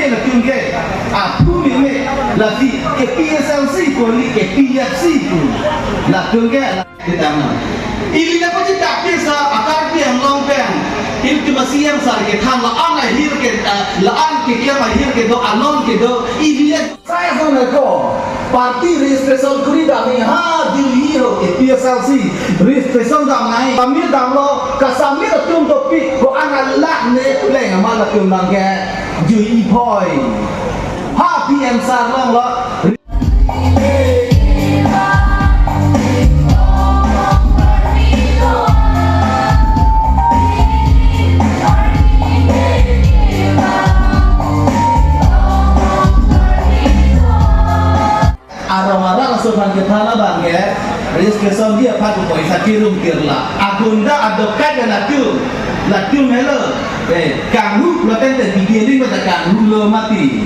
là tương ghê thu miệng mẹ là gì cái PSLC của lý cái PFC của là tương ghê là cái đam nào ini na pasti tak bisa akar piang long piang ini cuma siang sar ke thang la an lai hir ke la an ke kia mai hir ke do anon ke do ini saya sana ko parti registration kuri dah ni ha Delhi ho ke PSLC registration dah nai kami dah lo kasami dah tum topi ko an la ne leng ma la tum nang ke jui poi ha PM sar long lo arah-arah langsung ke tanah bangke registration dia padu koi sakirum kirla agunda adokat dan latu melo kanghu laten te beginning pada kanghu lo mati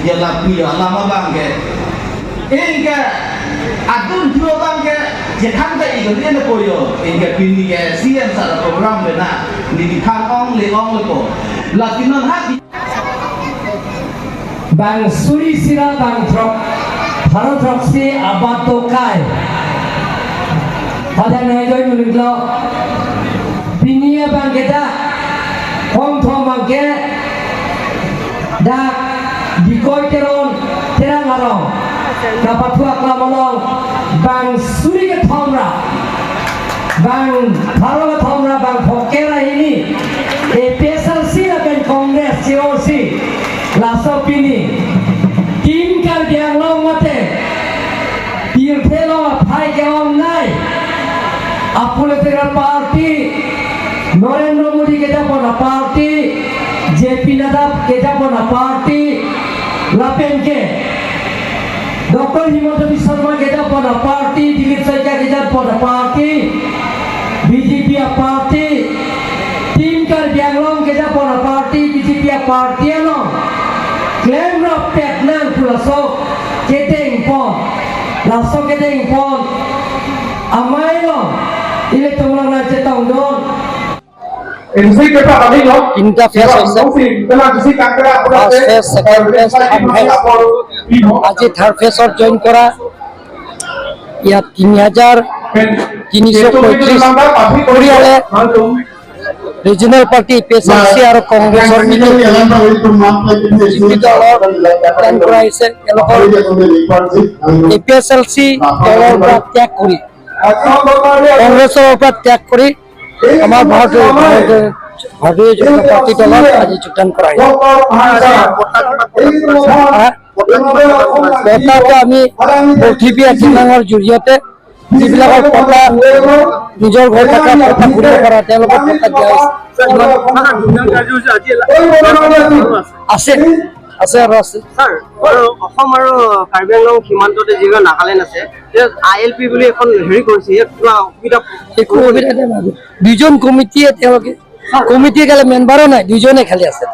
ya lapi ya lama bangke inga adun dua bangke jekan te ikut dia na koyo inga pini ke sian sara program bena di thang ong le ko latinon hati bang suri sira bang drop Harus roksi abad tokai. Pada najoi menunggu. Binia bang kita, hong thong bang ke, dak dikoi teron terang larong. Dapat tuak lamalong bang suri ke thomra, bang haro ke thomra bang pokera ini. PSLC akan Kongres COC, lasok ini. Tim kal diang long mate tim thelo phai ke om nai apule tera party Narendra Modi ke japona party JP Nadab ke japona party lapen ke Dr. Himanta Biswa Sarma ke japona party Dilip Saika ke japona party BJP party tim kal diang long ke japona party BJP party long claim rap pet nang pulaso keteng pon laso keteng pon amai lo ile tumlang na chetang don इनसे के पास अभी लोग इनका face है इतना किसी Kankra first face second face third phase आज third phase और join करा या 3335 परियाले রিজনাল পার্টি পিএসএলসি আর কংগ্ৰেসৰ প্ল্যান কৰা হৈছে পিএসএলসি দলৰ পৰা ত্যাগ কৰি কংগ্ৰেছৰ পৰা ত্যাগ কৰি আমাৰ ভাৰতীয় জনতা পাৰ্টি দলত আজি যোগদান কৰা হৈছে বৰ্তমান আমি OTP একাউণ্টৰ জৰিয়তে যিবিলাকৰ পতা নিজৰ ঘৰ থকা পতা ঘূৰিব পৰা তেওঁলোকক পতা দিয়া হৈছে আছে আৰু আছে স্যাৰ অসম আৰু কাৰ্বি আংলং সীমান্ততে যিবোৰ নাগালেণ্ড আছে ILP বুলি এখন হেৰি কৰিছে কিবা অসুবিধা একো অসুবিধা নাই দুজন কমিটিয়ে তেওঁলোকে কমিটিয়ে খালি মেম্বাৰো নাই দুজনে খালি আছে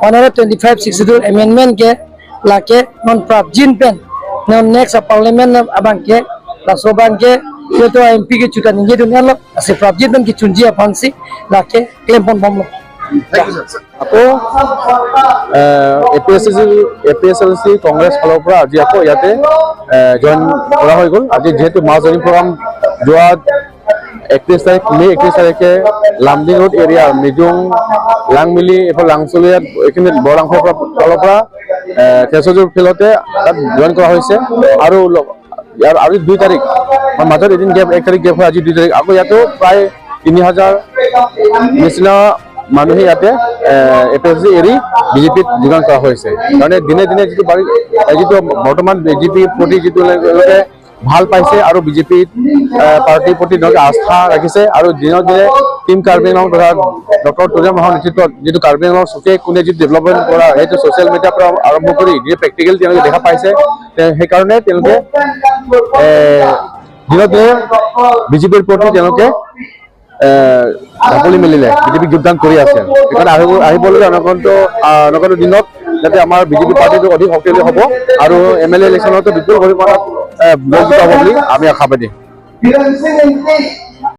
125/62 amendment ke lake non prabjin pen non next parliament abang ke la sobang ke itu MP ke cuta ninge dunia lo ase prabjin pen ki chunji afansi lake claim pon bom lo ako APSLC Congress ফালৰ পৰা আজি আকৌ ইয়াতে join কৰা হৈ গ'ল আজি যেহেতু মাজনী প্ৰগ্ৰাম যোৱা 31 তাৰিখ মে 31 তাৰিখে লামডিং ৰোড এৰিয়া মিজুং লাংমিলি এফাল লাংচলিয়াত এইখিনি বৰাংফৰ ফালৰ পৰা তেজজুৰ ফিল্ডতে তাত জয়েন কৰা হৈছে আৰু ইয়াৰ আৰু 2 তাৰিখ মাজত এদিন গেপ 1 তাৰিখ গেপ হয় আজি 2 তাৰিখ আকৌ ইয়াতো প্ৰায় 3000 নিচিনা মানুহে ইয়াতে APSLC এৰি বিজেপিত যোগদান কৰা হৈছে কাৰণ দিনে দিনে যিটো বৰ্তমান বিজেপি প্ৰতি যিটো ভাল পাইছে আৰু বিজেপি পাৰ্টিৰ প্ৰতি আস্থা ৰাখিছে আৰু দিনৰ দিনে টিম কাৰ্বি আংলং তথা ডক্টৰ তুলিয়া মহৰ নেতৃত্বত যিটো কাৰ্বি আংলং চুকে কোনে যি ডেভেলপমেণ্ট কৰা সেইটো ছ'চিয়েল মিডিয়াৰ পৰা আৰম্ভ কৰি যি প্ৰেক্টিকেল তেওঁলোকে দেখা পাইছে সেইকাৰণে তেওঁলোকে দিনৰ দিনে বিজেপিৰ প্ৰতি তেওঁলোকে ঢাপলি মেলিলে বিজেপিক যোগদান কৰি আছে সেইকাৰণে আহিবলৈ অনাগত দিনত যাতে আমাৰ বিজেপি পাৰ্টিটো অধিক শক্তিশালী হ'ব আৰু MLA ইলেকশ্যনতো বিপুল পৰিমাণত ভোট পাব বুলি আমি আশাবাদী